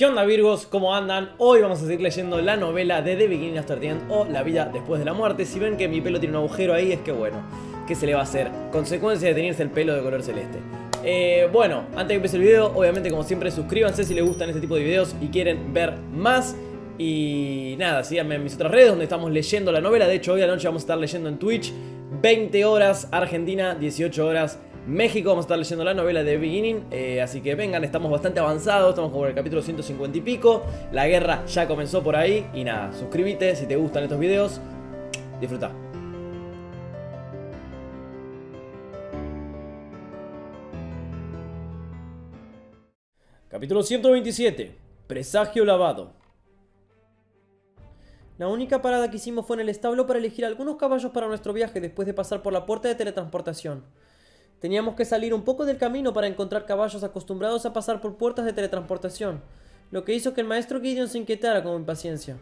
¿Qué onda, Virgos? ¿Cómo andan? Hoy vamos a seguir leyendo la novela de The Beginning After the End, o La vida después de la muerte. Si ven que mi pelo tiene un agujero ahí, es que bueno, ¿qué se le va a hacer? Consecuencia de tenerse el pelo de color celeste. Bueno, antes de que empiece el video, obviamente como siempre suscríbanse si les gustan este tipo de videos y quieren ver más. Y nada, síganme en mis otras redes donde estamos leyendo la novela. De hecho, hoy a la noche vamos a estar leyendo en Twitch, 20 horas Argentina, 18 horas México. Vamos a estar leyendo la novela de Beginning, así que vengan, estamos bastante avanzados. Estamos como en el capítulo 150 y pico. La guerra ya comenzó por ahí. Y nada, suscríbete si te gustan estos videos. Disfruta. Capítulo 127. Presagio lavado. La única parada que hicimos fue en el establo para elegir algunos caballos para nuestro viaje después de pasar por la puerta de teletransportación. Teníamos que salir un poco del camino para encontrar caballos acostumbrados a pasar por puertas de teletransportación, lo que hizo que el maestro Gideon se inquietara con impaciencia.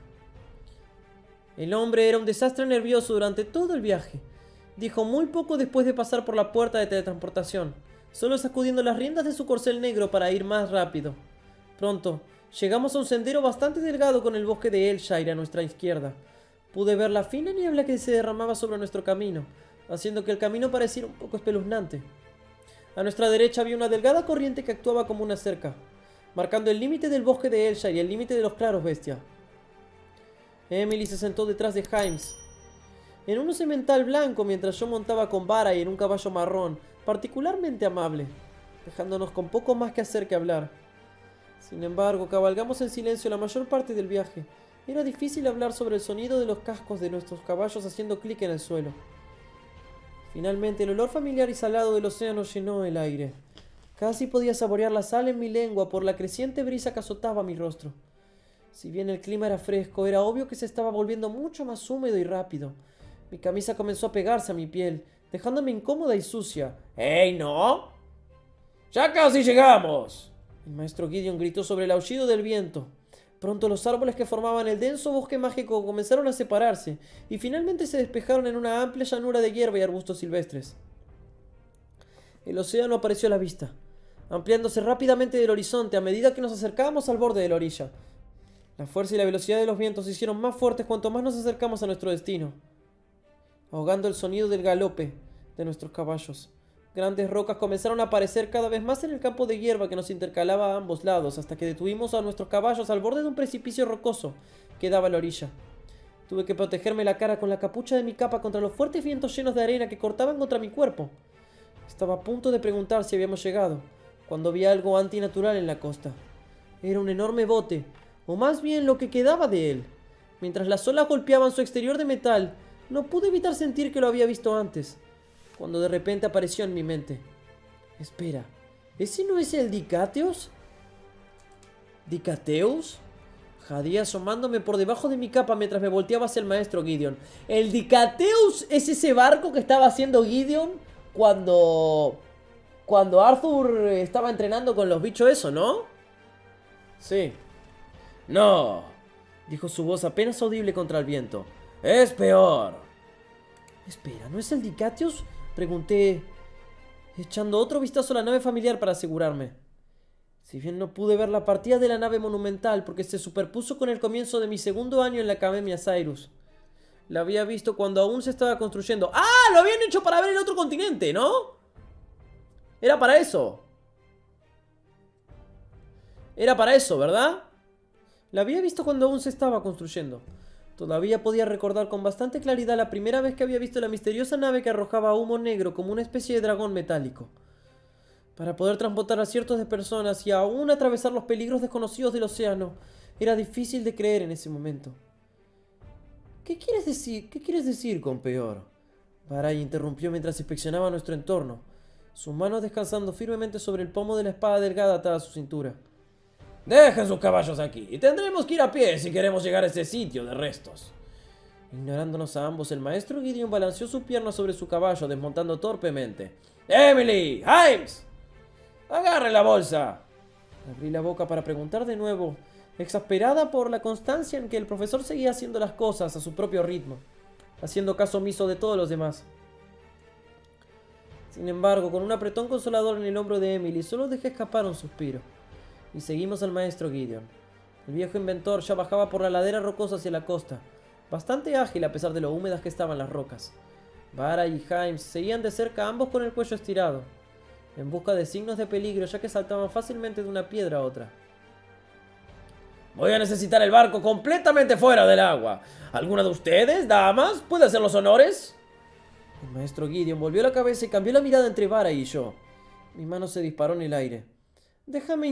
El hombre era un desastre nervioso durante todo el viaje. Dijo muy poco después de pasar por la puerta de teletransportación, solo sacudiendo las riendas de su corcel negro para ir más rápido. Pronto, llegamos a un sendero bastante delgado con el bosque de Elshire a nuestra izquierda. Pude ver la fina niebla que se derramaba sobre nuestro camino, haciendo que el camino pareciera un poco espeluznante. A nuestra derecha había una delgada corriente que actuaba como una cerca, marcando el límite del bosque de Elshire y el límite de los claros bestia. Emily se sentó detrás de Himes, en un semental blanco, mientras yo montaba con Barai en un caballo marrón, particularmente amable, dejándonos con poco más que hacer que hablar. Sin embargo, cabalgamos en silencio la mayor parte del viaje. Era difícil hablar sobre el sonido de los cascos de nuestros caballos haciendo clic en el suelo. Finalmente, el olor familiar y salado del océano llenó el aire. Casi podía saborear la sal en mi lengua por la creciente brisa que azotaba mi rostro. Si bien el clima era fresco, era obvio que se estaba volviendo mucho más húmedo y rápido. Mi camisa comenzó a pegarse a mi piel, dejándome incómoda y sucia. ¡Ey, no! ¡Ya casi llegamos! El maestro Gideon gritó sobre el aullido del viento. Pronto los árboles que formaban el denso bosque mágico comenzaron a separarse y finalmente se despejaron en una amplia llanura de hierba y arbustos silvestres. El océano apareció a la vista, ampliándose rápidamente del horizonte a medida que nos acercábamos al borde de la orilla. La fuerza y la velocidad de los vientos se hicieron más fuertes cuanto más nos acercamos a nuestro destino, ahogando el sonido del galope de nuestros caballos. Grandes rocas comenzaron a aparecer cada vez más en el campo de hierba que nos intercalaba a ambos lados, hasta que detuvimos a nuestros caballos al borde de un precipicio rocoso que daba a la orilla. Tuve que protegerme la cara con la capucha de mi capa contra los fuertes vientos llenos de arena que cortaban contra mi cuerpo. Estaba a punto de preguntar si habíamos llegado, cuando vi algo antinatural en la costa. Era un enorme bote, o más bien lo que quedaba de él. Mientras las olas golpeaban su exterior de metal, no pude evitar sentir que lo había visto antes, cuando de repente apareció en mi mente. Espera, ¿ese no es el Dicateus? ¿Dicateus? Jadí asomándome por debajo de mi capa mientras me volteaba hacia el maestro Gideon. ¿El Dicateus es ese barco que estaba haciendo Gideon cuando Arthur estaba entrenando con los bichos eso, no? Sí. No, dijo su voz apenas audible contra el viento. Es peor. Espera, ¿no es el Dicateus? Pregunté, echando otro vistazo a la nave familiar para asegurarme. Si bien no pude ver la partida de la nave monumental porque se superpuso con el comienzo de mi segundo año en la Academia Cyrus, la había visto cuando aún se estaba construyendo. ¡Ah! Lo habían hecho para ver el otro continente, ¿no? Era para eso. Era para eso, ¿verdad? La había visto cuando aún se estaba construyendo. Todavía podía recordar con bastante claridad la primera vez que había visto la misteriosa nave que arrojaba humo negro como una especie de dragón metálico. Para poder transportar a ciertos de personas y aún atravesar los peligros desconocidos del océano, era difícil de creer en ese momento. ¿Qué quieres decir? ¿Qué quieres decir con peor? Barai interrumpió mientras inspeccionaba nuestro entorno, sus manos descansando firmemente sobre el pomo de la espada delgada atada a su cintura. Dejen sus caballos aquí y tendremos que ir a pie si queremos llegar a ese sitio de restos. Ignorándonos a ambos, el maestro Gideon balanceó su pierna sobre su caballo, desmontando torpemente. ¡Emily! ¡Himes! ¡Agarre la bolsa! Abrí la boca para preguntar de nuevo, exasperada por la constancia en que el profesor seguía haciendo las cosas a su propio ritmo, haciendo caso omiso de todos los demás. Sin embargo, con un apretón consolador en el hombro de Emily, solo dejé escapar un suspiro. Y seguimos al maestro Gideon. El viejo inventor ya bajaba por la ladera rocosa hacia la costa, bastante ágil a pesar de lo húmedas que estaban las rocas. Vara y Himes seguían de cerca, ambos con el cuello estirado, en busca de signos de peligro, ya que saltaban fácilmente de una piedra a otra. Voy a necesitar el barco completamente fuera del agua. ¿Alguna de ustedes, damas, puede hacer los honores? El maestro Gideon volvió la cabeza y cambió la mirada entre Vara y yo. Mi mano se disparó en el aire. Déjame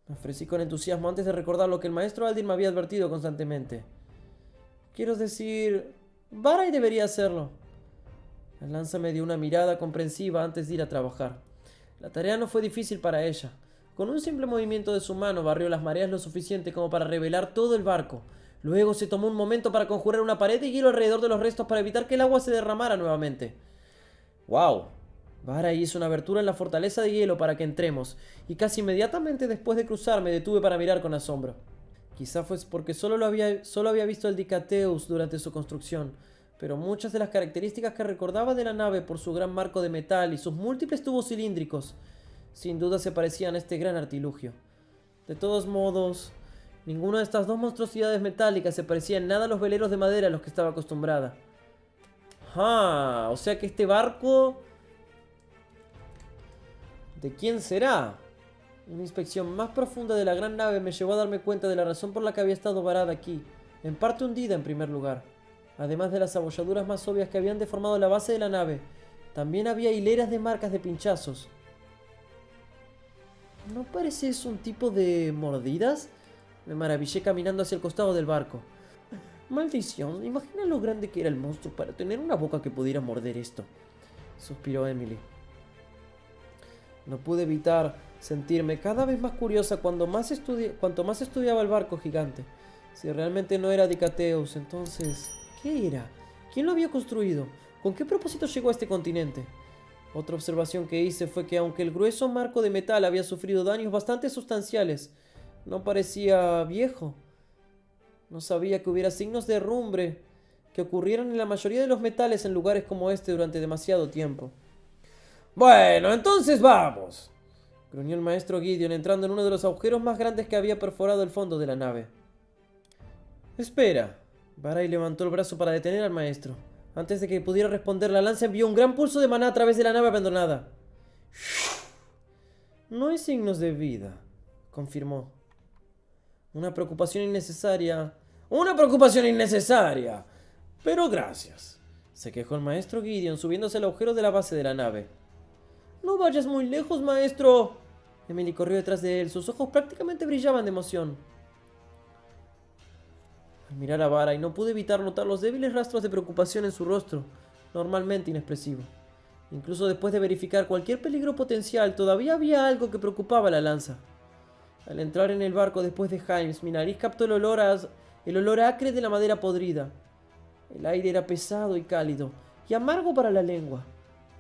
me ofrecí con entusiasmo antes de recordar lo que el maestro Aldin me había advertido constantemente. Quiero decir, Vara y debería hacerlo. La lanza me dio una mirada comprensiva antes de ir a trabajar. La tarea no fue difícil para ella. Con un simple movimiento de su mano barrió las mareas lo suficiente como para revelar todo el barco. Luego se tomó un momento para conjurar una pared de hielo alrededor de los restos para evitar que el agua se derramara nuevamente. ¡Wow! Vara hizo una abertura en la fortaleza de hielo para que entremos, y casi inmediatamente después de cruzar me detuve para mirar con asombro. Quizá fue porque solo había visto el Dicateus durante su construcción, pero muchas de las características que recordaba de la nave por su gran marco de metal y sus múltiples tubos cilíndricos, sin duda se parecían a este gran artilugio. De todos modos, ninguna de estas dos monstruosidades metálicas se parecía en nada a los veleros de madera a los que estaba acostumbrada. ¡Ah! O sea que este barco... ¿de quién será? Una inspección más profunda de la gran nave me llevó a darme cuenta de la razón por la que había estado varada aquí, en parte hundida en primer lugar. Además de las abolladuras más obvias que habían deformado la base de la nave, también había hileras de marcas de pinchazos. ¿No parece eso un tipo de mordidas? Me maravillé caminando hacia el costado del barco. Maldición, imagina lo grande que era el monstruo para tener una boca que pudiera morder esto, suspiró Emily. No pude evitar sentirme cada vez más curiosa cuanto más estudiaba el barco gigante. Si realmente no era Dicateus, entonces, ¿qué era? ¿Quién lo había construido? ¿Con qué propósito llegó a este continente? Otra observación que hice fue que aunque el grueso marco de metal había sufrido daños bastante sustanciales, no parecía viejo. No sabía que hubiera signos de herrumbre que ocurrieran en la mayoría de los metales en lugares como este durante demasiado tiempo. Bueno, entonces vamos, gruñó el maestro Gideon entrando en uno de los agujeros más grandes que había perforado el fondo de la nave. Espera. Barai levantó el brazo para detener al maestro. Antes de que pudiera responder, la lanza envió un gran pulso de maná a través de la nave abandonada. No hay signos de vida, confirmó. Una preocupación innecesaria. ¡Una preocupación innecesaria! Pero gracias, se quejó el maestro Gideon subiéndose al agujero de la base de la nave. No vayas muy lejos, maestro. Emily corrió detrás de él. Sus ojos prácticamente brillaban de emoción. Al mirar a Vara, y no pude evitar notar los débiles rastros de preocupación en su rostro, normalmente inexpresivo. Incluso después de verificar cualquier peligro potencial, todavía había algo que preocupaba a la lanza. Al entrar en el barco después de Himes, mi nariz captó el olor acre de la madera podrida. El aire era pesado y cálido, y amargo para la lengua,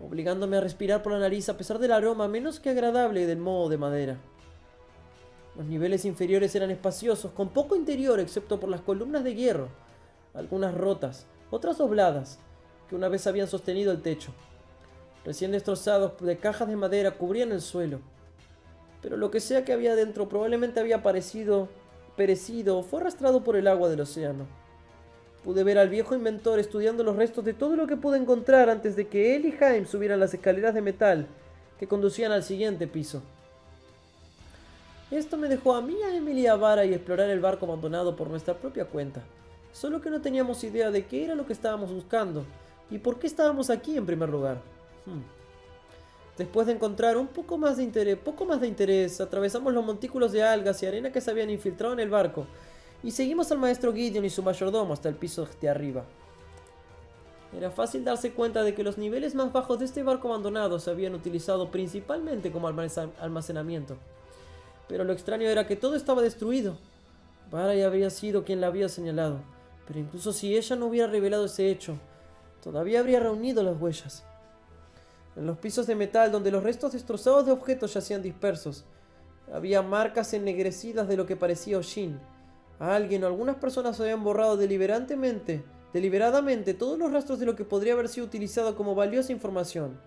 obligándome a respirar por la nariz a pesar del aroma menos que agradable del moho de madera. Los niveles inferiores eran espaciosos, con poco interior excepto por las columnas de hierro, algunas rotas, otras dobladas, que una vez habían sostenido el techo. Recién destrozados de cajas de madera cubrían el suelo. Pero lo que sea que había dentro probablemente había perecido o fue arrastrado por el agua del océano. Pude ver al viejo inventor estudiando los restos de todo lo que pude encontrar antes de que él y Himes subieran las escaleras de metal que conducían al siguiente piso. Esto me dejó a mí, a Emily y a Vara y explorar el barco abandonado por nuestra propia cuenta. Solo que no teníamos idea de qué era lo que estábamos buscando y por qué estábamos aquí en primer lugar. Después de encontrar poco más de interés, atravesamos los montículos de algas y arena que se habían infiltrado en el barco y seguimos al maestro Gideon y su mayordomo hasta el piso de arriba. Era fácil darse cuenta de que los niveles más bajos de este barco abandonado se habían utilizado principalmente como almacenamiento. Pero lo extraño era que todo estaba destruido. Vara habría sido quien la había señalado, pero incluso si ella no hubiera revelado ese hecho, todavía habría reunido las huellas. En los pisos de metal donde los restos destrozados de objetos yacían dispersos, había marcas ennegrecidas de lo que parecía hollín. Alguien o algunas personas habían borrado deliberadamente todos los rastros de lo que podría haber sido utilizado como valiosa información.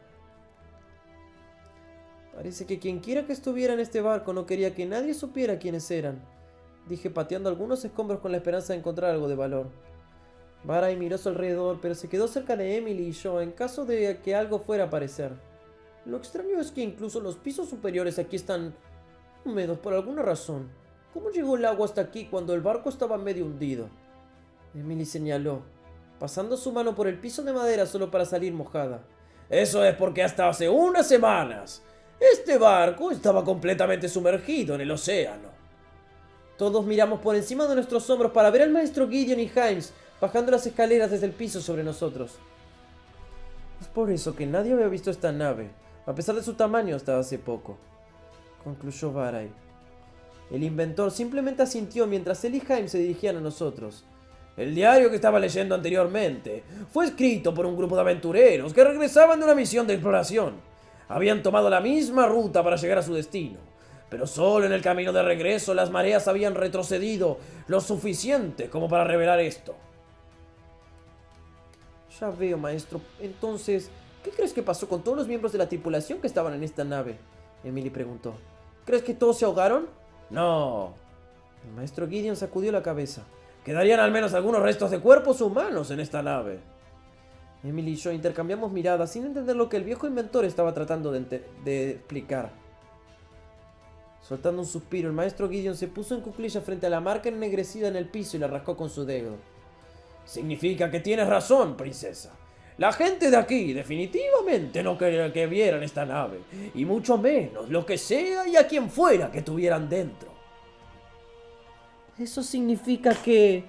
Parece que quien quiera que estuviera en este barco no quería que nadie supiera quiénes eran, dije pateando algunos escombros con la esperanza de encontrar algo de valor. Barai miró a su alrededor, pero se quedó cerca de Emily y yo en caso de que algo fuera a aparecer. Lo extraño es que incluso los pisos superiores aquí están húmedos por alguna razón. ¿Cómo llegó el agua hasta aquí cuando el barco estaba medio hundido? Emily señaló, pasando su mano por el piso de madera solo para salir mojada. Eso es porque hasta hace unas semanas este barco estaba completamente sumergido en el océano. Todos miramos por encima de nuestros hombros para ver al maestro Gideon y Himes bajando las escaleras desde el piso sobre nosotros. Es por eso que nadie había visto esta nave, a pesar de su tamaño hasta hace poco, concluyó Barai. El inventor simplemente asintió mientras él y Himes se dirigían a nosotros. El diario que estaba leyendo anteriormente fue escrito por un grupo de aventureros que regresaban de una misión de exploración. Habían tomado la misma ruta para llegar a su destino, pero solo en el camino de regreso las mareas habían retrocedido lo suficiente como para revelar esto. Ya veo, maestro. Entonces, ¿qué crees que pasó con todos los miembros de la tripulación que estaban en esta nave? Emily preguntó. ¿Crees que todos se ahogaron? No. El maestro Gideon sacudió la cabeza. Quedarían al menos algunos restos de cuerpos humanos en esta nave. Emily y yo intercambiamos miradas sin entender lo que el viejo inventor estaba tratando de explicar. Soltando un suspiro, el maestro Gideon se puso en cuclillas frente a la marca ennegrecida en el piso y la rascó con su dedo. Significa que tienes razón, princesa. La gente de aquí definitivamente no quería que vieran esta nave, y mucho menos lo que sea y a quien fuera que tuvieran dentro. ¿Eso significa que...?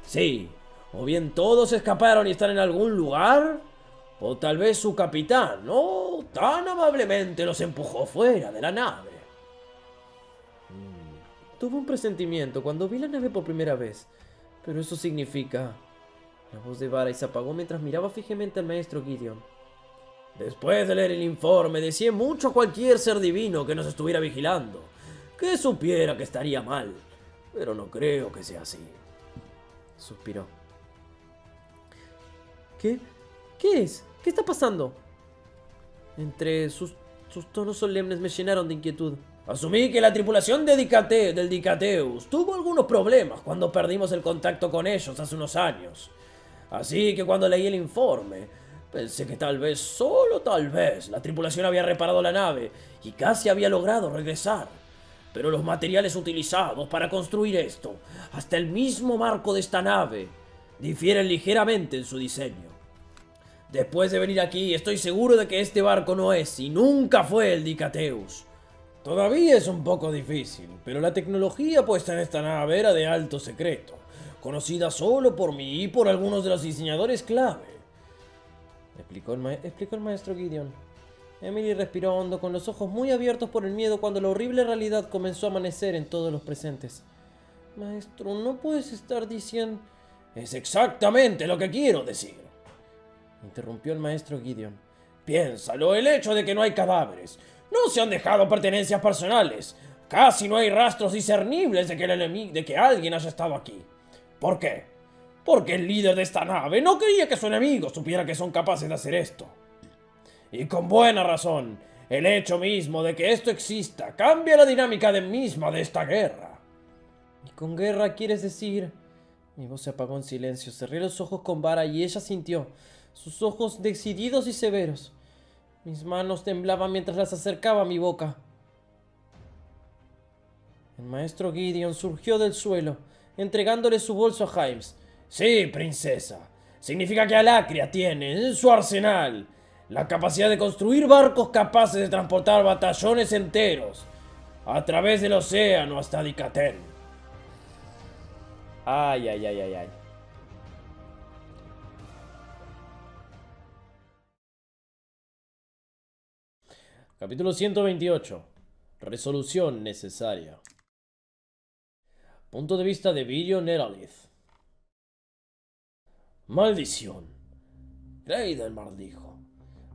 Sí, o bien todos escaparon y están en algún lugar, o tal vez su capitán, ¿no? Tan amablemente los empujó fuera de la nave. Tuve un presentimiento cuando vi la nave por primera vez, pero eso significa... La voz de Barai se apagó mientras miraba fijamente al maestro Gideon. Después de leer el informe, deseé mucho a cualquier ser divino que nos estuviera vigilando, que supiera que estaría mal, pero no creo que sea así. Suspiró. ¿Qué? ¿Qué es? ¿Qué está pasando? Entre sus tonos solemnes me llenaron de inquietud. Asumí que la tripulación del Dicateus tuvo algunos problemas cuando perdimos el contacto con ellos hace unos años. Así que cuando leí el informe, pensé que tal vez, solo tal vez, la tripulación había reparado la nave y casi había logrado regresar. Pero los materiales utilizados para construir esto, hasta el mismo marco de esta nave, difieren ligeramente en su diseño. Después de venir aquí, estoy seguro de que este barco no es y nunca fue el Dicateus. Todavía es un poco difícil, pero la tecnología puesta en esta nave era de alto secreto, conocida solo por mí y por algunos de los diseñadores clave, explicó el maestro Gideon. Emily respiró hondo con los ojos muy abiertos por el miedo cuando la horrible realidad comenzó a amanecer en todos los presentes. Maestro, no puedes estar diciendo... Es exactamente lo que quiero decir, interrumpió el maestro Gideon. Piénsalo, el hecho de que no hay cadáveres, no se han dejado pertenencias personales, casi no hay rastros discernibles de que alguien haya estado aquí. ¿Por qué? Porque el líder de esta nave no quería que su enemigo supiera que son capaces de hacer esto. Y con buena razón, el hecho mismo de que esto exista cambia la dinámica misma de esta guerra. ¿Y con guerra quieres decir...? Mi voz se apagó en silencio, cerré los ojos con Barai y ella sintió, sus ojos decididos y severos. Mis manos temblaban mientras las acercaba a mi boca. El maestro Gideon surgió del suelo, entregándole su bolso a Himes. Sí, princesa. Significa que Alacria tiene en su arsenal la capacidad de construir barcos capaces de transportar batallones enteros a través del océano hasta Dicaten. Ay. Capítulo 128. Resolución necesaria. Punto de vista de Virio Neralith. Maldición. Greydel maldijo,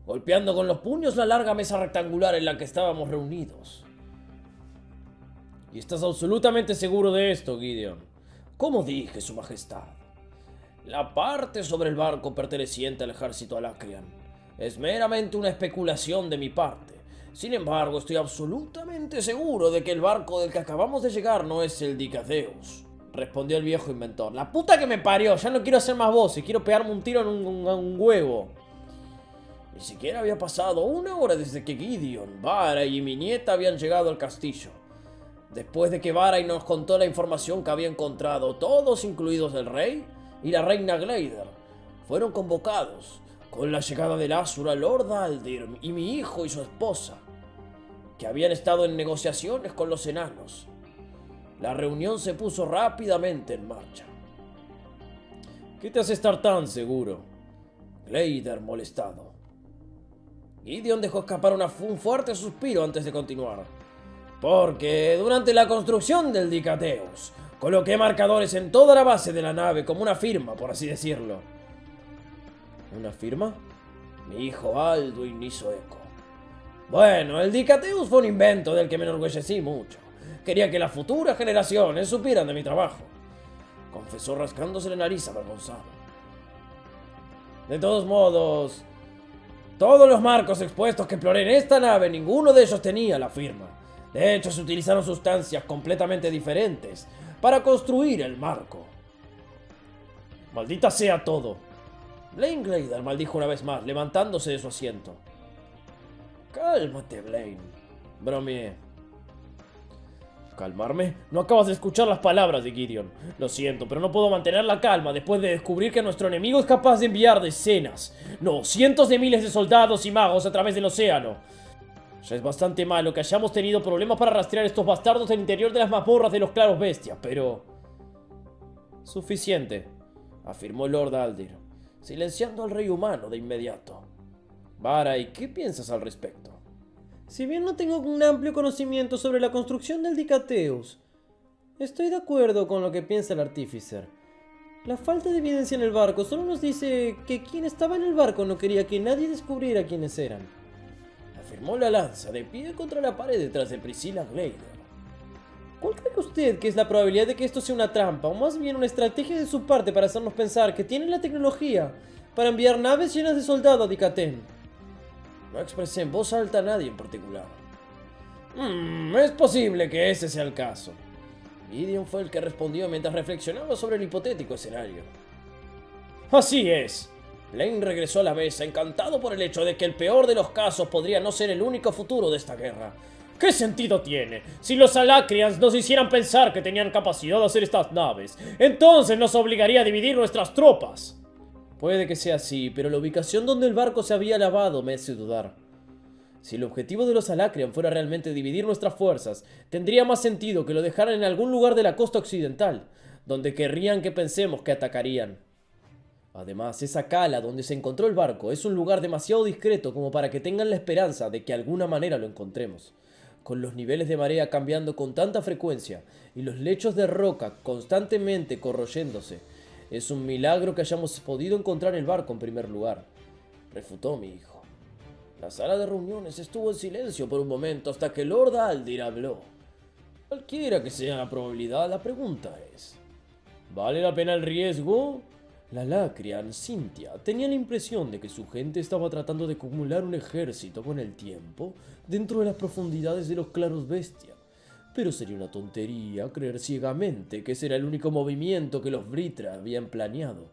golpeando con los puños la larga mesa rectangular en la que estábamos reunidos. ¿Y estás absolutamente seguro de esto, Gideon? Como dije, su majestad, la parte sobre el barco perteneciente al ejército Alacrian es meramente una especulación de mi parte. Sin embargo, estoy absolutamente seguro de que el barco del que acabamos de llegar no es el Dicadeus, respondió el viejo inventor. La puta que me parió, ya no quiero hacer más voces, quiero pegarme un tiro en un huevo. Ni siquiera había pasado 1 hora desde que Gideon, Varay y mi nieta habían llegado al castillo. Después de que Varay nos contó la información que había encontrado, todos, incluidos el rey y la reina Gleider, fueron convocados. Con la llegada del Asura, Lord Aldir y mi hijo y su esposa, que habían estado en negociaciones con los enanos. La reunión se puso rápidamente en marcha. ¿Qué te hace estar tan seguro? Gleider, molestado. Gideon dejó escapar un fuerte suspiro antes de continuar. Porque durante la construcción del Dicadeus, coloqué marcadores en toda la base de la nave como una firma, por así decirlo. ¿Una firma? Mi hijo Alduin hizo eco. Bueno, el Dicadeus fue un invento del que me enorgullecí mucho. Quería que las futuras generaciones supieran de mi trabajo, confesó rascándose la nariz avergonzado. De todos modos, todos los marcos expuestos que exploré en esta nave, ninguno de ellos tenía la firma. De hecho, se utilizaron sustancias completamente diferentes para construir el marco. Maldita sea todo. Blaine Gleider maldijo una vez más, levantándose de su asiento. Cálmate, Blaine, bromeé. ¿Calmarme? No acabas de escuchar las palabras de Gideon. Lo siento, pero no puedo mantener la calma después de descubrir que nuestro enemigo es capaz de enviar decenas, no, cientos de miles de soldados y magos a través del océano. Ya es bastante malo que hayamos tenido problemas para rastrear estos bastardos del interior de las mazmorras de los claros bestias, pero... Suficiente, afirmó Lord Aldir, silenciando al rey humano de inmediato. Varay, ¿qué piensas al respecto? Si bien no tengo un amplio conocimiento sobre la construcción del Dicadeus, estoy de acuerdo con lo que piensa el artífice. La falta de evidencia en el barco solo nos dice que quien estaba en el barco no quería que nadie descubriera quiénes eran, afirmó la lanza de pie contra la pared detrás de Priscilla Gleider. ¿Cuál cree usted que es la probabilidad de que esto sea una trampa, o más bien una estrategia de su parte para hacernos pensar que tienen la tecnología para enviar naves llenas de soldados a Dicaten? No expresé en voz alta a nadie en particular. Es posible que ese sea el caso. Gideon fue el que respondió mientras reflexionaba sobre el hipotético escenario. Así es. Blaine regresó a la mesa, encantado por el hecho de que el peor de los casos podría no ser el único futuro de esta guerra. ¿Qué sentido tiene? Si los Alacrians nos hicieran pensar que tenían capacidad de hacer estas naves, entonces nos obligaría a dividir nuestras tropas. Puede que sea así, pero la ubicación donde el barco se había lavado me hace dudar. Si el objetivo de los Alacrian fuera realmente dividir nuestras fuerzas, tendría más sentido que lo dejaran en algún lugar de la costa occidental, donde querrían que pensemos que atacarían. Además, esa cala donde se encontró el barco es un lugar demasiado discreto como para que tengan la esperanza de que de alguna manera lo encontremos. Con los niveles de marea cambiando con tanta frecuencia y los lechos de roca constantemente corroyéndose, es un milagro que hayamos podido encontrar el barco en primer lugar, refutó mi hijo. La sala de reuniones estuvo en silencio por un momento hasta que Lord Aldir habló. Cualquiera que sea la probabilidad, la pregunta es: ¿vale la pena el riesgo? La Alacrian, Cynthia, tenía la impresión de que su gente estaba tratando de acumular un ejército con el tiempo dentro de las profundidades de los claros bestias. Pero sería una tontería creer ciegamente que ese era el único movimiento que los Britra habían planeado.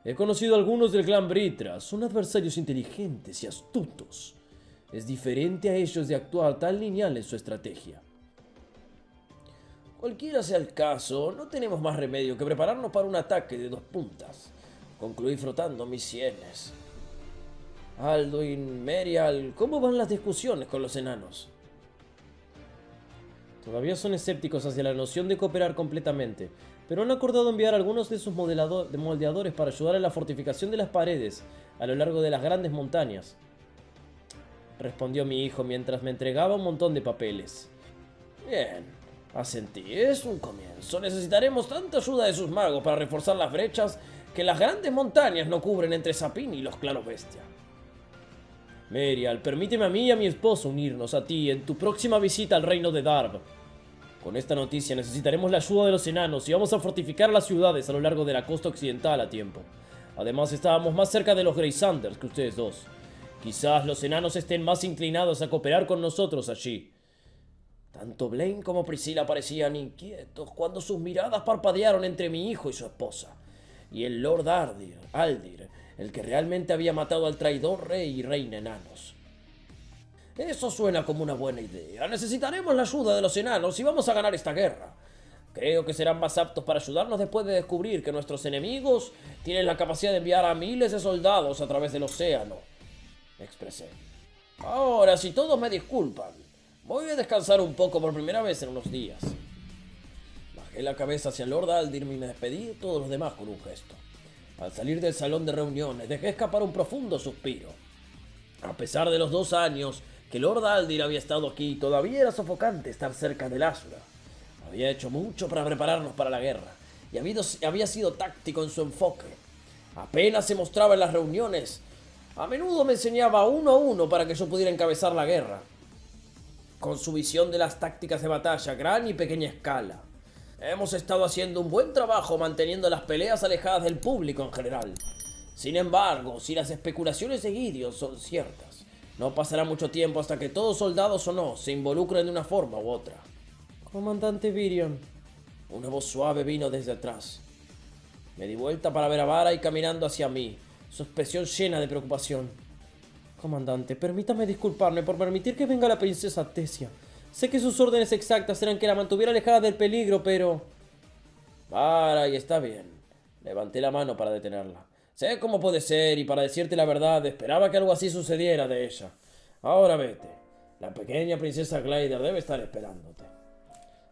He conocido a algunos del clan Britra, son adversarios inteligentes y astutos. Es diferente a ellos de actuar tan lineal en su estrategia. Cualquiera sea el caso, no tenemos más remedio que prepararnos para un ataque de 2 puntas. Concluí frotando mis sienes. Alduin, Merial, ¿cómo van las discusiones con los enanos? Todavía son escépticos hacia la noción de cooperar completamente, pero han acordado enviar algunos de sus moldeadores para ayudar en la fortificación de las paredes a lo largo de las grandes montañas, respondió mi hijo mientras me entregaba un montón de papeles. Bien, asentí, es un comienzo. Necesitaremos tanta ayuda de sus magos para reforzar las brechas que las grandes montañas no cubren entre Sapin y los claros bestias. Merial, permíteme a mí y a mi esposo unirnos a ti en tu próxima visita al reino de Darb. Con esta noticia necesitaremos la ayuda de los enanos y vamos a fortificar las ciudades a lo largo de la costa occidental a tiempo. Además, estábamos más cerca de los Greysanders que ustedes dos. Quizás los enanos estén más inclinados a cooperar con nosotros allí. Tanto Blaine como Priscilla parecían inquietos cuando sus miradas parpadearon entre mi hijo y su esposa, y el Lord Aldir, el que realmente había matado al traidor rey y reina enanos. Eso suena como una buena idea. Necesitaremos la ayuda de los enanos y vamos a ganar esta guerra. Creo que serán más aptos para ayudarnos después de descubrir que nuestros enemigos tienen la capacidad de enviar a miles de soldados a través del océano, expresé. Ahora, si todos me disculpan, voy a descansar un poco por primera vez en unos días. Bajé la cabeza hacia Lord Aldir y me despedí de todos los demás con un gesto. Al salir del salón de reuniones, dejé escapar un profundo suspiro. A pesar de los 2 años que Lord Aldir había estado aquí, todavía era sofocante estar cerca del Ashura. Había hecho mucho para prepararnos para la guerra, y había sido táctico en su enfoque. Apenas se mostraba en las reuniones. A menudo me enseñaba uno a uno para que yo pudiera encabezar la guerra, con su visión de las tácticas de batalla a gran y pequeña escala. Hemos estado haciendo un buen trabajo manteniendo las peleas alejadas del público en general. Sin embargo, si las especulaciones de Gideon son ciertas, no pasará mucho tiempo hasta que todos, soldados o no, se involucren de una forma u otra. Comandante Virion. Una voz suave vino desde atrás. Me di vuelta para ver a Vara y caminando hacia mí, su expresión llena de preocupación. Comandante, permítame disculparme por permitir que venga la princesa Tesia. Sé que sus órdenes exactas eran que la mantuviera alejada del peligro, pero... Vara, y está bien. Levanté la mano para detenerla. Sé cómo puede ser y para decirte la verdad, esperaba que algo así sucediera de ella. Ahora vete. La pequeña princesa Glider debe estar esperándote.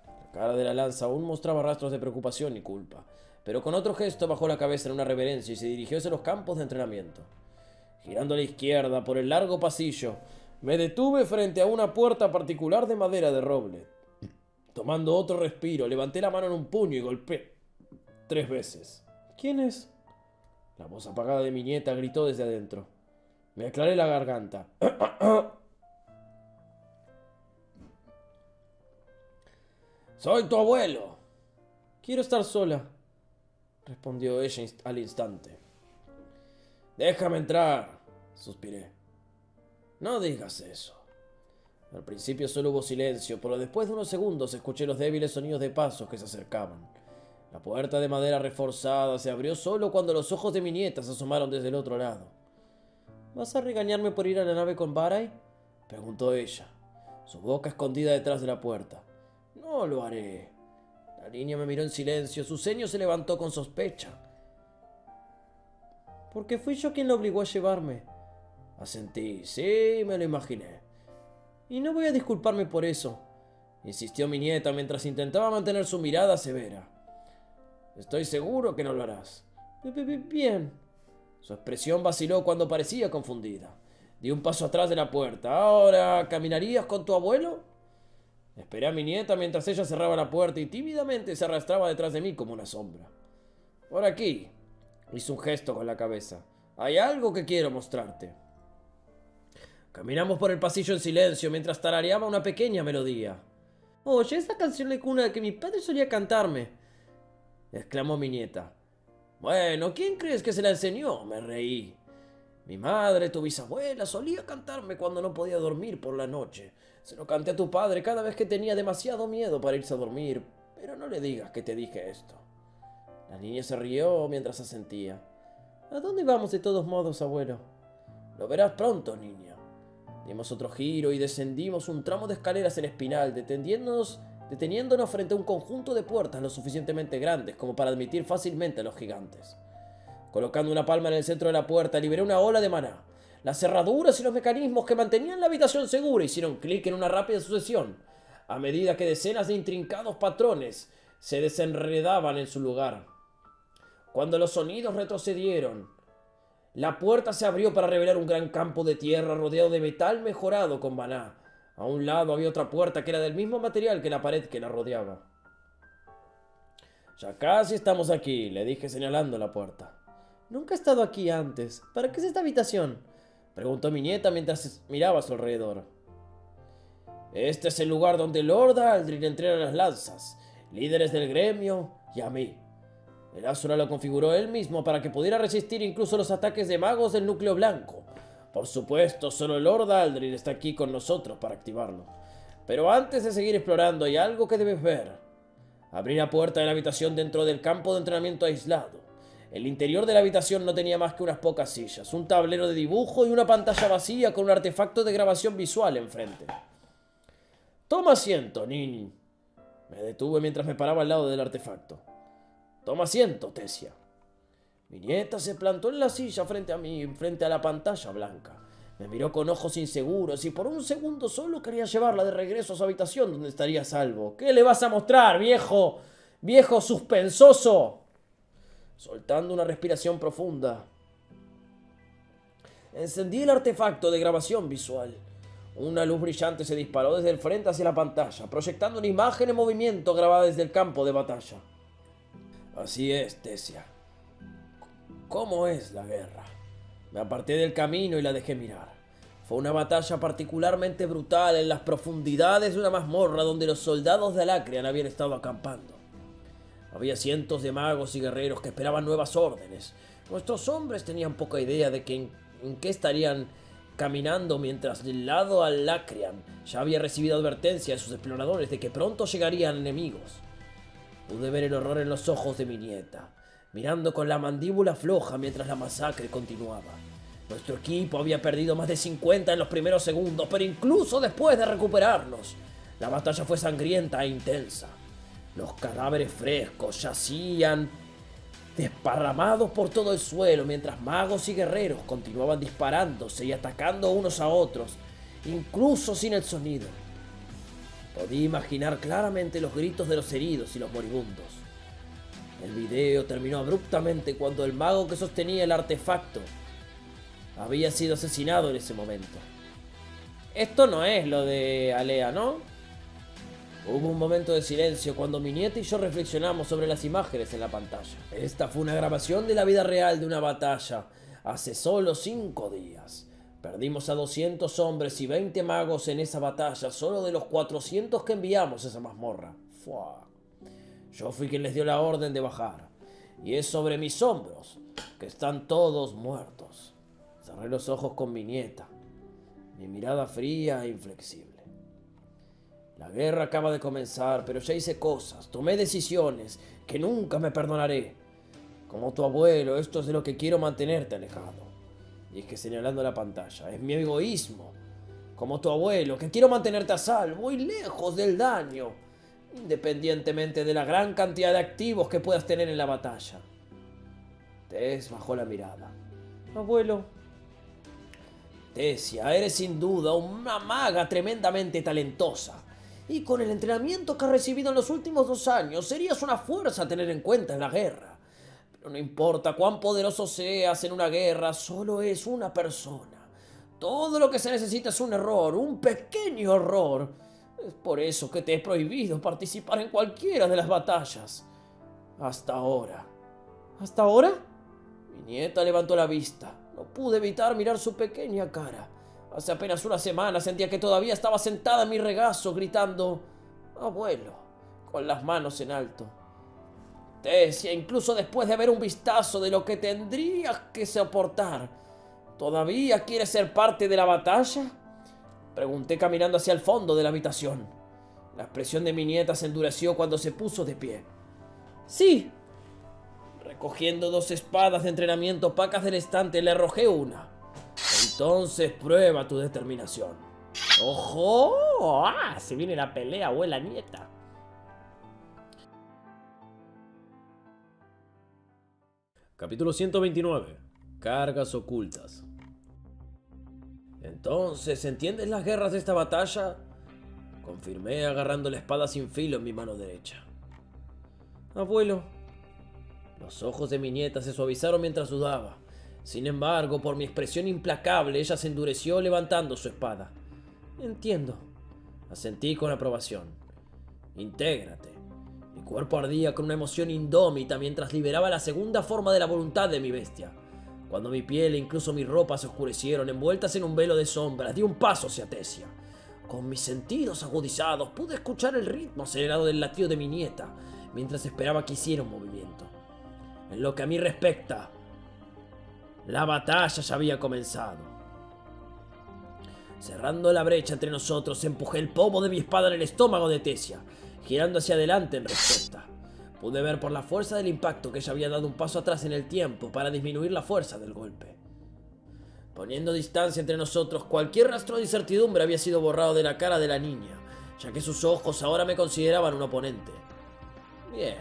La cara de la lanza aún mostraba rastros de preocupación y culpa, pero con otro gesto bajó la cabeza en una reverencia y se dirigió hacia los campos de entrenamiento. Girando a la izquierda por el largo pasillo, me detuve frente a una puerta particular de madera de roble. Tomando otro respiro, levanté la mano en un puño y golpeé 3 veces. ¿Quién es? La voz apagada de mi nieta gritó desde adentro. Me aclaré la garganta. ¡Soy tu abuelo! Quiero estar sola, respondió ella al instante. Déjame entrar, suspiré. No digas eso. Al principio solo hubo silencio, pero después de unos segundos escuché los débiles sonidos de pasos que se acercaban. La puerta de madera reforzada se abrió solo cuando los ojos de mi nieta se asomaron desde el otro lado. ¿Vas a regañarme por ir a la nave con Barai?, preguntó ella, su boca escondida detrás de la puerta. No lo haré. La niña me miró en silencio, su ceño se levantó con sospecha. Porque fui yo quien lo obligó a llevarme. Asentí, sí, me lo imaginé. Y no voy a disculparme por eso, insistió mi nieta mientras intentaba mantener su mirada severa. Estoy seguro que no lo harás. Bien. Su expresión vaciló cuando parecía confundida. Di un paso atrás de la puerta. ¿Ahora caminarías con tu abuelo? Esperé a mi nieta mientras ella cerraba la puerta y tímidamente se arrastraba detrás de mí como una sombra. Por aquí. Hizo un gesto con la cabeza. Hay algo que quiero mostrarte. Caminamos por el pasillo en silencio mientras tarareaba una pequeña melodía. Oye, esa canción de cuna que mi padre solía cantarme, exclamó mi nieta. Bueno, ¿quién crees que se la enseñó? Me reí. Mi madre, tu bisabuela, solía cantarme cuando no podía dormir por la noche. Se lo canté a tu padre cada vez que tenía demasiado miedo para irse a dormir, pero no le digas que te dije esto. La niña se rió mientras asentía. ¿A dónde vamos de todos modos, abuelo? Lo verás pronto, niña. Dimos otro giro y descendimos un tramo de escaleras en espiral, deteniéndonos frente a un conjunto de puertas lo suficientemente grandes como para admitir fácilmente a los gigantes. Colocando una palma en el centro de la puerta, liberé una ola de maná. Las cerraduras y los mecanismos que mantenían la habitación segura hicieron clic en una rápida sucesión, a medida que decenas de intrincados patrones se desenredaban en su lugar. Cuando los sonidos retrocedieron, la puerta se abrió para revelar un gran campo de tierra rodeado de metal mejorado con maná. A un lado había otra puerta que era del mismo material que la pared que la rodeaba. Ya casi estamos aquí, le dije señalando la puerta. Nunca he estado aquí antes. ¿Para qué es esta habitación?, preguntó mi nieta mientras miraba a su alrededor. Este es el lugar donde Lord Aldir entrena a las lanzas, líderes del gremio y a mí. El Ashura lo configuró él mismo para que pudiera resistir incluso los ataques de magos del núcleo blanco. Por supuesto, solo Lord Aldrin está aquí con nosotros para activarlo. Pero antes de seguir explorando hay algo que debes ver. Abrí la puerta de la habitación dentro del campo de entrenamiento aislado. El interior de la habitación no tenía más que unas pocas sillas, un tablero de dibujo y una pantalla vacía con un artefacto de grabación visual enfrente. Toma asiento, Nini. Me detuve mientras me paraba al lado del artefacto. Toma asiento, Tessia. Mi nieta se plantó en la silla frente a mí, frente a la pantalla blanca. Me miró con ojos inseguros y por un segundo solo quería llevarla de regreso a su habitación donde estaría a salvo. ¿Qué le vas a mostrar, viejo? ¡Viejo suspensoso! Soltando una respiración profunda, encendí el artefacto de grabación visual. Una luz brillante se disparó desde el frente hacia la pantalla, proyectando una imagen en movimiento grabada desde el campo de batalla. Así es, Tessia. ¿Cómo es la guerra? Me aparté del camino y la dejé mirar. Fue una batalla particularmente brutal en las profundidades de una mazmorra donde los soldados de Alacrian habían estado acampando. Había cientos de magos y guerreros que esperaban nuevas órdenes. Nuestros hombres tenían poca idea de en qué estarían caminando, mientras del lado Alacrian ya había recibido advertencia de sus exploradores de que pronto llegarían enemigos. Pude ver el horror en los ojos de mi nieta, mirando con la mandíbula floja mientras la masacre continuaba. Nuestro equipo había perdido más de 50 en los primeros segundos, pero incluso después de recuperarnos, la batalla fue sangrienta e intensa. Los cadáveres frescos yacían desparramados por todo el suelo, mientras magos y guerreros continuaban disparándose y atacando unos a otros, incluso sin el sonido. Podía imaginar claramente los gritos de los heridos y los moribundos. El video terminó abruptamente cuando el mago que sostenía el artefacto había sido asesinado en ese momento. Esto no es lo de Alea, ¿no? Hubo un momento de silencio cuando mi nieta y yo reflexionamos sobre las imágenes en la pantalla. Esta fue una grabación de la vida real de una batalla hace solo 5 días. Perdimos a 200 hombres y 20 magos en esa batalla, solo de los 400 que enviamos a esa mazmorra. ¡Fua! Yo fui quien les dio la orden de bajar, y es sobre mis hombros que están todos muertos. Cerré los ojos con mi nieta, mi mirada fría e inflexible. La guerra acaba de comenzar, pero ya hice cosas, tomé decisiones que nunca me perdonaré. Como tu abuelo, esto es de lo que quiero mantenerte alejado. Dije señalando la pantalla, es mi egoísmo. Como tu abuelo, que quiero mantenerte a salvo y lejos del daño, independientemente de la gran cantidad de activos que puedas tener en la batalla. Tess bajó la mirada. Abuelo. Tessia, eres sin duda una maga tremendamente talentosa. Y con el entrenamiento que has recibido en los últimos 2 años, serías una fuerza a tener en cuenta en la guerra. Pero no importa cuán poderoso seas en una guerra, solo es una persona. Todo lo que se necesita es un error, un pequeño error. Es por eso que te he prohibido participar en cualquiera de las batallas. Hasta ahora. ¿Hasta ahora? Mi nieta levantó la vista. No pude evitar mirar su pequeña cara. Hace apenas una semana sentía que todavía estaba sentada en mi regazo gritando «Abuelo», con las manos en alto. Tessia, incluso después de ver un vistazo de lo que tendrías que soportar, ¿todavía quieres ser parte de la batalla? Pregunté caminando hacia el fondo de la habitación. La expresión de mi nieta se endureció cuando se puso de pie. ¡Sí! Recogiendo 2 espadas de entrenamiento opacas del estante, le arrojé una. Entonces prueba tu determinación. ¡Ojo! ¡Ah! Se viene la pelea abuela-nieta. Capítulo 129. Cargas ocultas. Entonces, ¿entiendes las guerras de esta batalla? Confirmé agarrando la espada sin filo en mi mano derecha. Abuelo. Los ojos de mi nieta se suavizaron mientras sudaba. Sin embargo, por mi expresión implacable, ella se endureció levantando su espada. Entiendo. Asentí con aprobación. Intégrate. Mi cuerpo ardía con una emoción indómita mientras liberaba la segunda forma de la voluntad de mi bestia. Cuando mi piel e incluso mi ropa se oscurecieron, envueltas en un velo de sombras, di un paso hacia Tessia. Con mis sentidos agudizados, pude escuchar el ritmo acelerado del latido de mi nieta, mientras esperaba que hiciera un movimiento. En lo que a mí respecta, la batalla ya había comenzado. Cerrando la brecha entre nosotros, empujé el pomo de mi espada en el estómago de Tesia, girando hacia adelante en respuesta. Pude ver por la fuerza del impacto que ella había dado un paso atrás en el tiempo para disminuir la fuerza del golpe. Poniendo distancia entre nosotros, cualquier rastro de incertidumbre había sido borrado de la cara de la niña, ya que sus ojos ahora me consideraban un oponente. Bien.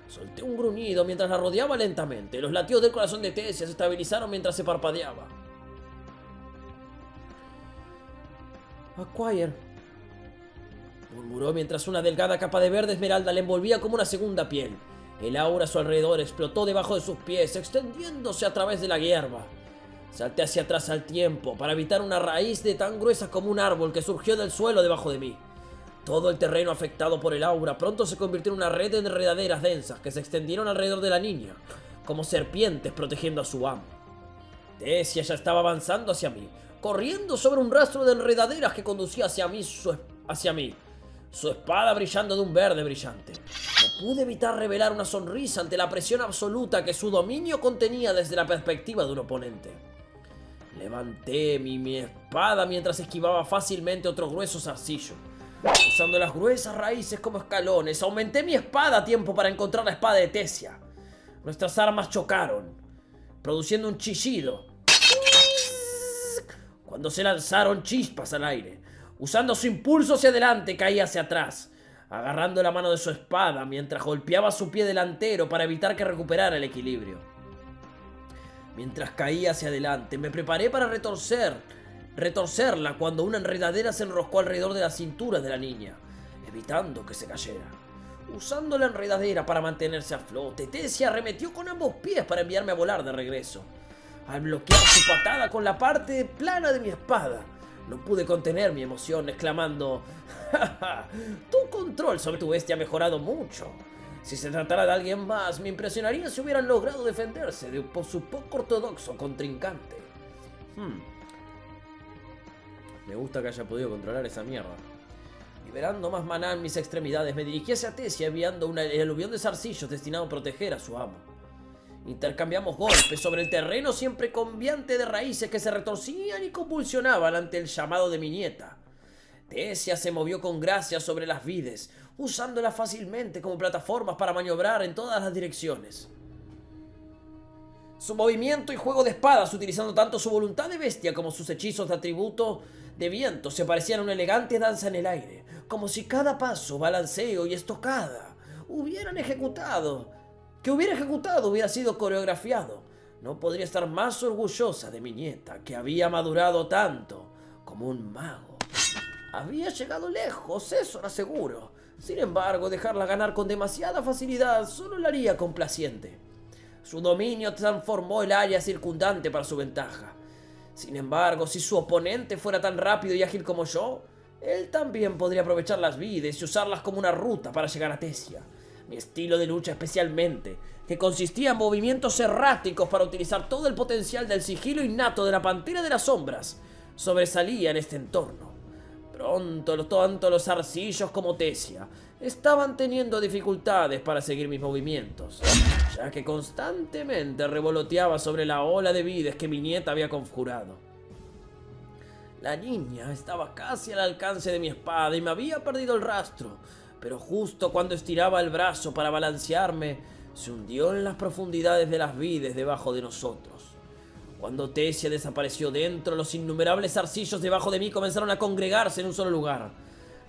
Solté un gruñido mientras la rodeaba lentamente. Los latidos del corazón de Tesia se estabilizaron mientras se parpadeaba. Acquire, murmuró mientras una delgada capa de verde esmeralda le envolvía como una segunda piel. El aura a su alrededor explotó debajo de sus pies, extendiéndose a través de la hierba. Salté hacia atrás al tiempo para evitar una raíz de tan gruesa como un árbol que surgió del suelo debajo de mí. Todo el terreno afectado por el aura pronto se convirtió en una red de enredaderas densas que se extendieron alrededor de la niña, como serpientes protegiendo a su amo. Tesia ya estaba avanzando hacia mí, corriendo sobre un rastro de enredaderas que conducía hacia mí, su espada brillando de un verde brillante. No pude evitar revelar una sonrisa ante la presión absoluta que su dominio contenía desde la perspectiva de un oponente. Levanté mi espada mientras esquivaba fácilmente otro grueso zarcillo. Usando las gruesas raíces como escalones, aumenté mi espada a tiempo para encontrar la espada de Tesia. Nuestras armas chocaron, produciendo un chillido cuando se lanzaron chispas al aire. Usando su impulso hacia adelante, caí hacia atrás, agarrando la mano de su espada mientras golpeaba su pie delantero para evitar que recuperara el equilibrio. Mientras caía hacia adelante, me preparé para retorcerla cuando una enredadera se enroscó alrededor de la cintura de la niña, evitando que se cayera. Usando la enredadera para mantenerse a flote, Tesia arremetió con ambos pies para enviarme a volar de regreso. Al bloquear su patada con la parte plana de mi espada, no pude contener mi emoción, exclamando: ¡Ja, ja! Tu control sobre tu bestia ha mejorado mucho. Si se tratara de alguien más, me impresionaría si hubieran logrado defenderse de su poco ortodoxo contrincante. Me gusta que haya podido controlar esa mierda. Liberando más maná en mis extremidades, me dirigí hacia Tesia enviando el aluvión de zarcillos destinado a proteger a su amo. Intercambiamos golpes sobre el terreno siempre cambiante de raíces que se retorcían y convulsionaban ante el llamado de mi nieta. Tesia se movió con gracia sobre las vides, usándolas fácilmente como plataformas para maniobrar en todas las direcciones. Su movimiento y juego de espadas, utilizando tanto su voluntad de bestia como sus hechizos de atributo de viento, se parecían a una elegante danza en el aire, como si cada paso, balanceo y estocada hubiera ejecutado hubiera sido coreografiado. No podría estar más orgullosa de mi nieta, que había madurado tanto como un mago. Había llegado lejos, eso era seguro. Sin embargo, dejarla ganar con demasiada facilidad solo la haría complaciente. Su dominio transformó el área circundante para su ventaja. Sin embargo, si su oponente fuera tan rápido y ágil como yo, él también podría aprovechar las vides y usarlas como una ruta para llegar a Tesia. Mi estilo de lucha especialmente, que consistía en movimientos erráticos para utilizar todo el potencial del sigilo innato de la Pantera de las Sombras, sobresalía en este entorno. Pronto, tanto los zarcillos como Tesia estaban teniendo dificultades para seguir mis movimientos, ya que constantemente revoloteaba sobre la ola de vides que mi nieta había conjurado. La niña estaba casi al alcance de mi espada y me había perdido el rastro, pero justo cuando estiraba el brazo para balancearme, se hundió en las profundidades de las vides debajo de nosotros. Cuando Tesia desapareció dentro, los innumerables zarcillos debajo de mí comenzaron a congregarse en un solo lugar.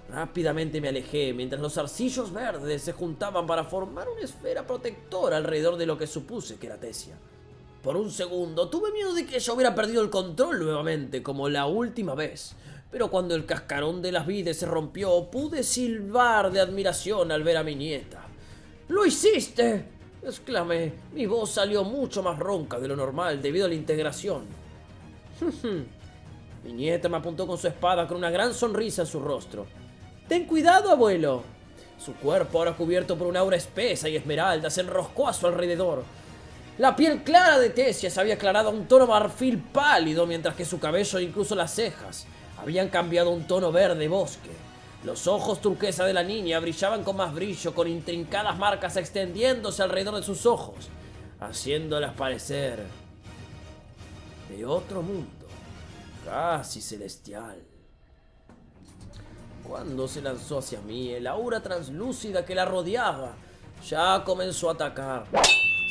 Rápidamente me alejé, mientras los zarcillos verdes se juntaban para formar una esfera protectora alrededor de lo que supuse que era Tesia. Por un segundo tuve miedo de que ella hubiera perdido el control nuevamente, como la última vez. Pero cuando el cascarón de las vides se rompió, pude silbar de admiración al ver a mi nieta. ¡Lo hiciste!, exclamé. Mi voz salió mucho más ronca de lo normal debido a la integración. Mi nieta me apuntó con su espada con una gran sonrisa en su rostro. ¡Ten cuidado, abuelo! Su cuerpo, ahora cubierto por una aura espesa y esmeralda, se enroscó a su alrededor. La piel clara de Tesia se había aclarado a un tono marfil pálido, mientras que su cabello e incluso las cejas habían cambiado a un tono verde bosque. Los ojos turquesa de la niña brillaban con más brillo, con intrincadas marcas extendiéndose alrededor de sus ojos, haciéndolas parecer de otro mundo. casi celestial. Cuando se lanzó hacia mí, el aura translúcida que la rodeaba ya comenzó a atacar.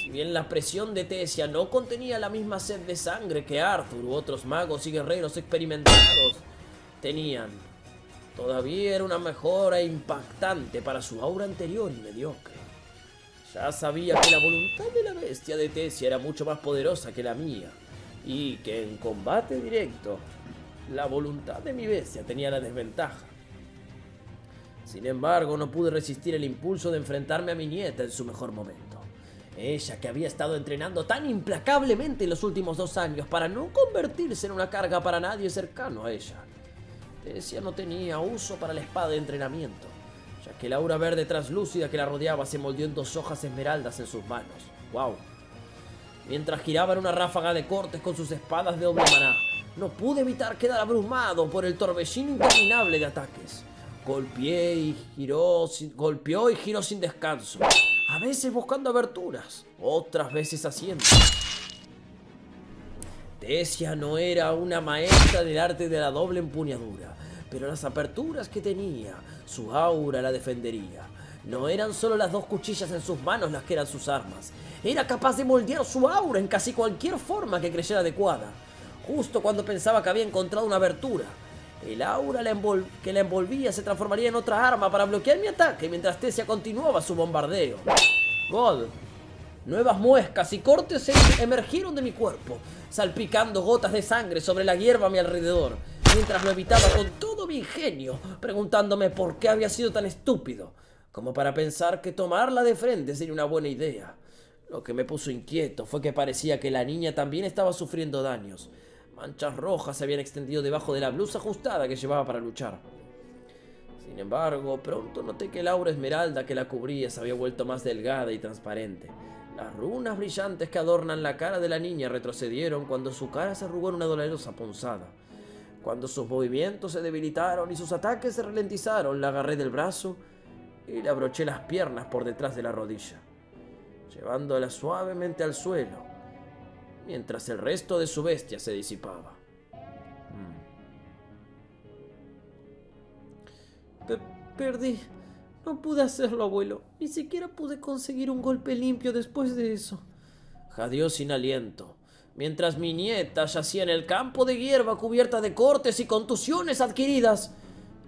Si bien la presión de Tesia no contenía la misma sed de sangre que Arthur u otros magos y guerreros experimentados tenían, todavía era una mejora impactante para su aura anterior y mediocre. Ya sabía que la voluntad de la bestia de Tesia era mucho más poderosa que la mía, y que en combate directo, la voluntad de mi bestia tenía la desventaja. Sin embargo, no pude resistir el impulso de enfrentarme a mi nieta en su mejor momento. Ella, que había estado entrenando tan implacablemente en los últimos 2 años para no convertirse en una carga para nadie cercano a ella. Tesia no tenía uso para la espada de entrenamiento, ya que el aura verde translúcida que la rodeaba se moldeó en 2 hojas esmeraldas en sus manos. ¡Wow! Mientras giraba en una ráfaga de cortes con sus espadas de doble maná, no pude evitar quedar abrumado por el torbellino interminable de ataques. Golpeó y giró sin descanso, a veces buscando aberturas, otras veces haciendo. Tesia no era una maestra del arte de la doble empuñadura, pero las aperturas que tenía, su aura la defendería. No eran solo las 2 cuchillas en sus manos las que eran sus armas. Era capaz de moldear su aura en casi cualquier forma que creyera adecuada. Justo cuando pensaba que había encontrado una abertura, el aura que la envolvía se transformaría en otra arma para bloquear mi ataque mientras Tesia continuaba su bombardeo. God. Nuevas muescas y cortes emergieron de mi cuerpo, salpicando gotas de sangre sobre la hierba a mi alrededor, mientras lo evitaba con todo mi ingenio, preguntándome por qué había sido tan estúpido, como para pensar que tomarla de frente sería una buena idea. Lo que me puso inquieto fue que parecía que la niña también estaba sufriendo daños. Manchas rojas se habían extendido debajo de la blusa ajustada que llevaba para luchar. Sin embargo, pronto noté que el aura esmeralda que la cubría se había vuelto más delgada y transparente. Las runas brillantes que adornan la cara de la niña retrocedieron cuando su cara se arrugó en una dolorosa punzada. Cuando sus movimientos se debilitaron y sus ataques se ralentizaron, la agarré del brazo y le abroché las piernas por detrás de la rodilla, llevándola suavemente al suelo, mientras el resto de su bestia se disipaba. Perdí. No pude hacerlo, abuelo. Ni siquiera pude conseguir un golpe limpio después de eso. Jadeó sin aliento, mientras mi nieta yacía en el campo de hierba cubierta de cortes y contusiones adquiridas,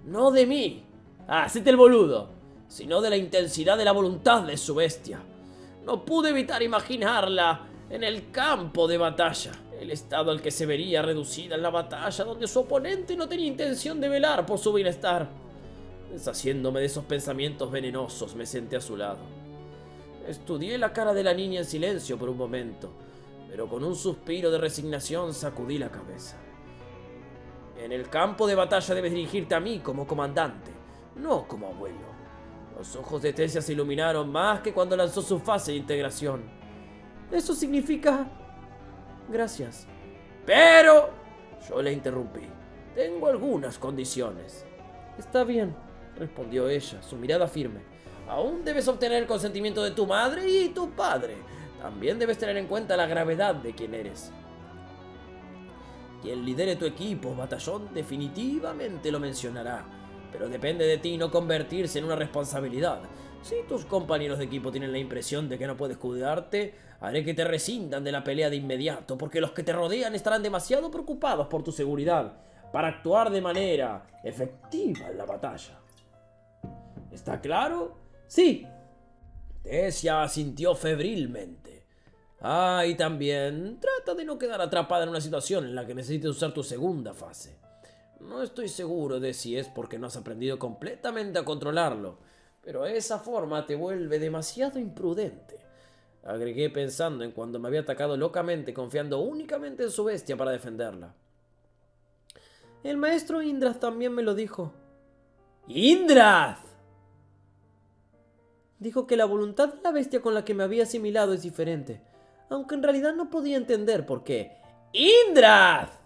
no de mí, hacete el boludo, sino de la intensidad de la voluntad de su bestia. No pude evitar imaginarla en el campo de batalla, el estado al que se vería reducida en la batalla donde su oponente no tenía intención de velar por su bienestar. Deshaciéndome de esos pensamientos venenosos, me senté a su lado. Estudié la cara de la niña en silencio por un momento, pero con un suspiro de resignación sacudí la cabeza. En el campo de batalla debes dirigirte a mí como comandante, no como abuelo. Los ojos de Tesia se iluminaron más que cuando lanzó su fase de integración. Eso significa... Gracias. Pero... Yo le interrumpí. Tengo algunas condiciones. Está bien, respondió ella, su mirada firme. Aún debes obtener el consentimiento de tu madre y tu padre. También debes tener en cuenta la gravedad de quien eres. Quien lidere tu equipo, batallón, definitivamente lo mencionará. Pero depende de ti no convertirse en una responsabilidad. Si tus compañeros de equipo tienen la impresión de que no puedes cuidarte, haré que te rescindan de la pelea de inmediato, porque los que te rodean estarán demasiado preocupados por tu seguridad para actuar de manera efectiva en la batalla. ¿Está claro? Sí. Tesia asintió febrilmente. Y también trata de no quedar atrapada en una situación en la que necesites usar tu segunda fase. No estoy seguro de si es porque no has aprendido completamente a controlarlo, pero esa forma te vuelve demasiado imprudente. Agregué pensando en cuando me había atacado locamente, confiando únicamente en su bestia para defenderla. El maestro Indrath también me lo dijo. ¡Indrath! Dijo que la voluntad de la bestia con la que me había asimilado es diferente, aunque en realidad no podía entender por qué. ¡Indrath!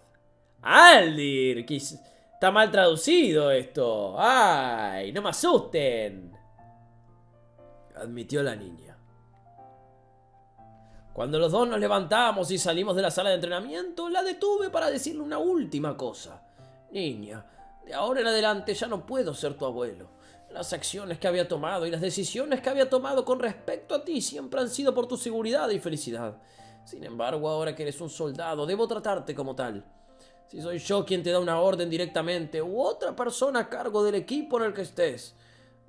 ¡Aldir! Está mal traducido esto. ¡Ay! ¡No me asusten!, admitió la niña. Cuando los dos nos levantamos y salimos de la sala de entrenamiento, la detuve para decirle una última cosa. Niña, de ahora en adelante ya no puedo ser tu abuelo. Las acciones que había tomado y las decisiones que había tomado con respecto a ti siempre han sido por tu seguridad y felicidad. Sin embargo, ahora que eres un soldado, debo tratarte como tal. Si soy yo quien te da una orden directamente u otra persona a cargo del equipo en el que estés,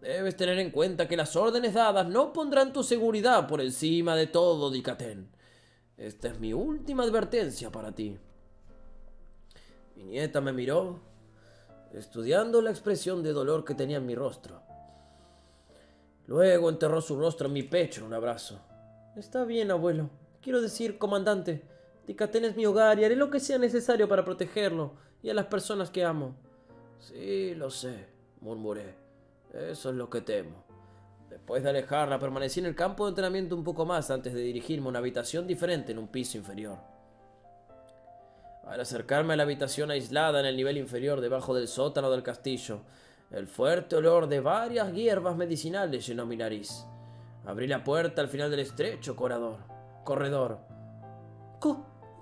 debes tener en cuenta que las órdenes dadas no pondrán tu seguridad por encima de todo, Dikaten. Esta es mi última advertencia para ti. Mi nieta me miró, estudiando la expresión de dolor que tenía en mi rostro. Luego enterró su rostro en mi pecho en un abrazo. Está bien, abuelo. Quiero decir, comandante, Dikaten es mi hogar y haré lo que sea necesario para protegerlo y a las personas que amo. Sí, lo sé, murmuré. Eso es lo que temo. Después de alejarla, permanecí en el campo de entrenamiento un poco más antes de dirigirme a una habitación diferente en un piso inferior. Al acercarme a la habitación aislada en el nivel inferior debajo del sótano del castillo, el fuerte olor de varias hierbas medicinales llenó mi nariz. Abrí la puerta al final del estrecho corredor.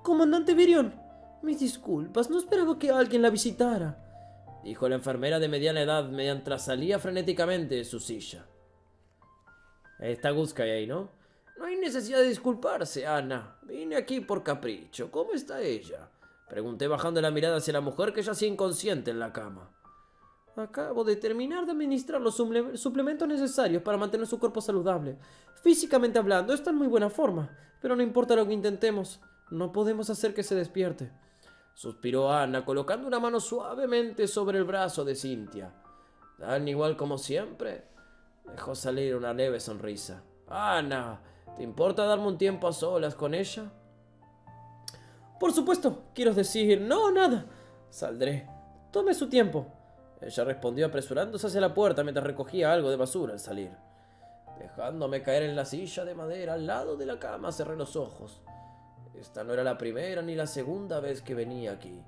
Comandante Virion, mis disculpas, no esperaba que alguien la visitara, dijo la enfermera de mediana edad mientras salía frenéticamente de su silla. Está Guskai ahí, ¿no? No hay necesidad de disculparse, Ana. Vine aquí por capricho. ¿Cómo está ella? Pregunté bajando la mirada hacia la mujer que yacía inconsciente en la cama. Acabo de terminar de administrar los suplementos necesarios para mantener su cuerpo saludable. Físicamente hablando, está en muy buena forma, pero no importa lo que intentemos, no podemos hacer que se despierte. Suspiró Ana, colocando una mano suavemente sobre el brazo de Cynthia. Tan igual como siempre, dejó salir una leve sonrisa. Ana, ¿te importa darme un tiempo a solas con ella? Por supuesto, quiero decir, no, nada. Saldré. Tome su tiempo. Ella respondió apresurándose hacia la puerta mientras recogía algo de basura al salir. Dejándome caer en la silla de madera al lado de la cama, cerré los ojos. Esta no era la primera ni la segunda vez que venía aquí.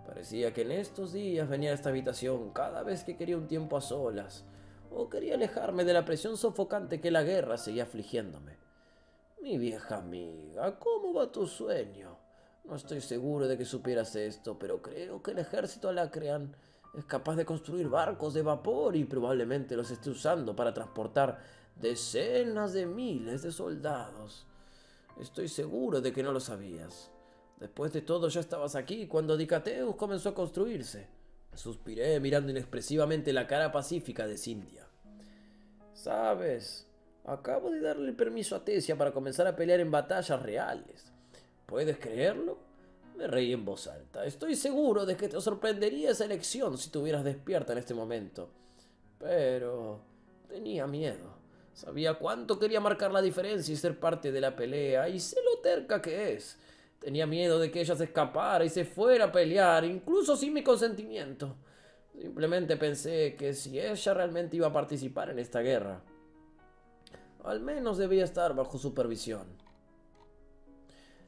Parecía que en estos días venía a esta habitación cada vez que quería un tiempo a solas, o quería alejarme de la presión sofocante que la guerra seguía afligiéndome. Mi vieja amiga, ¿cómo va tu sueño? No estoy seguro de que supieras esto, pero creo que el ejército Alacrean es capaz de construir barcos de vapor y probablemente los esté usando para transportar decenas de miles de soldados. Estoy seguro de que no lo sabías. Después de todo ya estabas aquí cuando Dikateus comenzó a construirse. Suspiré mirando inexpresivamente la cara pacífica de Cynthia. Sabes, acabo de darle el permiso a Tesia para comenzar a pelear en batallas reales. ¿Puedes creerlo? Me reí en voz alta. Estoy seguro de que te sorprendería esa elección si estuvieras despierta en este momento. Pero tenía miedo. Sabía cuánto quería marcar la diferencia y ser parte de la pelea, y sé lo terca que es. Tenía miedo de que ella se escapara y se fuera a pelear, incluso sin mi consentimiento. Simplemente pensé que si ella realmente iba a participar en esta guerra, al menos debía estar bajo supervisión.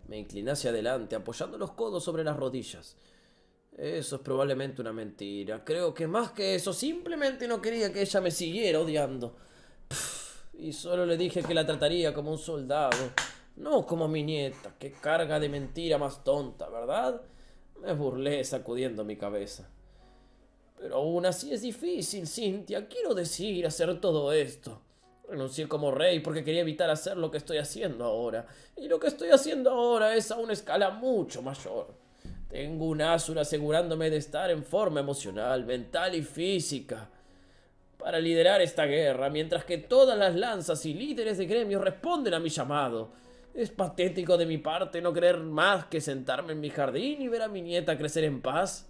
Me incliné hacia adelante, apoyando los codos sobre las rodillas. Eso es probablemente una mentira. Creo que más que eso, simplemente no quería que ella me siguiera odiando. Y solo le dije que la trataría como un soldado, no como mi nieta. Qué carga de mentira más tonta, ¿verdad? Me burlé sacudiendo mi cabeza. Pero aún así es difícil, Cynthia. Quiero decir, hacer todo esto. Renuncié como rey porque quería evitar hacer lo que estoy haciendo ahora. Y lo que estoy haciendo ahora es a una escala mucho mayor. Tengo un Asur asegurándome de estar en forma emocional, mental y física para liderar esta guerra, mientras que todas las lanzas y líderes de gremios responden a mi llamado. Es patético de mi parte no querer más que sentarme en mi jardín y ver a mi nieta crecer en paz.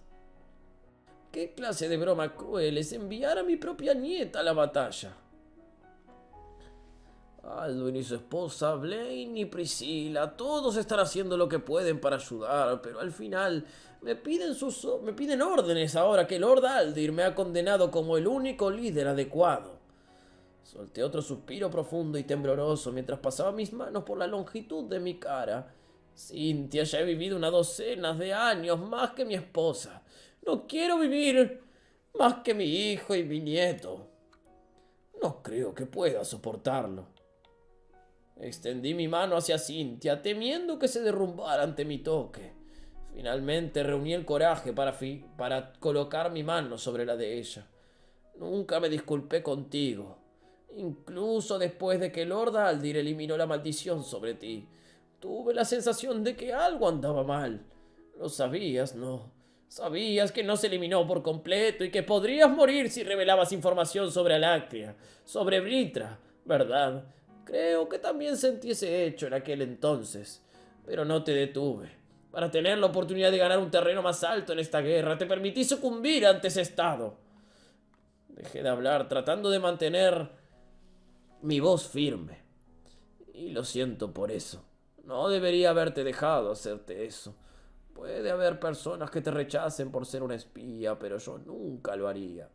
¿Qué clase de broma cruel es enviar a mi propia nieta a la batalla? Alduin y su esposa, Blaine y Priscilla, todos están haciendo lo que pueden para ayudar, pero al final me piden órdenes ahora que Lord Aldir me ha condenado como el único líder adecuado. Solté otro suspiro profundo y tembloroso mientras pasaba mis manos por la longitud de mi cara. Cynthia, ya he vivido una docena de años más que mi esposa. No quiero vivir más que mi hijo y mi nieto. No creo que pueda soportarlo. Extendí mi mano hacia Cynthia, temiendo que se derrumbara ante mi toque. Finalmente reuní el coraje para colocar mi mano sobre la de ella. Nunca me disculpé contigo, incluso después de que Lord Aldir eliminó la maldición sobre ti. Tuve la sensación de que algo andaba mal. Lo sabías, ¿no? Sabías que no se eliminó por completo y que podrías morir si revelabas información sobre Alacria, sobre Britra, ¿verdad? Creo que también sentí ese hecho en aquel entonces, pero no te detuve. Para tener la oportunidad de ganar un terreno más alto en esta guerra, te permití sucumbir ante ese estado. Dejé de hablar tratando de mantener mi voz firme. Y lo siento por eso. No debería haberte dejado hacerte eso. Puede haber personas que te rechacen por ser una espía, pero yo nunca lo haría.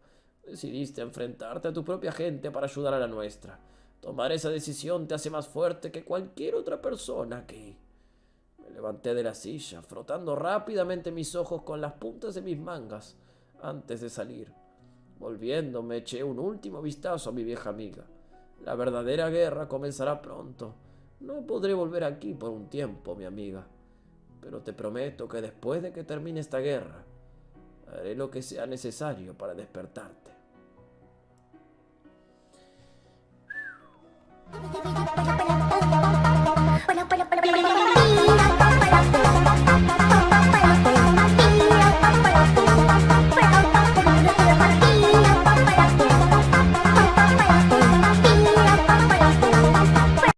Decidiste enfrentarte a tu propia gente para ayudar a la nuestra. Tomar esa decisión te hace más fuerte que cualquier otra persona aquí. Me levanté de la silla, frotando rápidamente mis ojos con las puntas de mis mangas antes de salir. Volviéndome, eché un último vistazo a mi vieja amiga. La verdadera guerra comenzará pronto. No podré volver aquí por un tiempo, mi amiga. Pero te prometo que después de que termine esta guerra, haré lo que sea necesario para despertarte.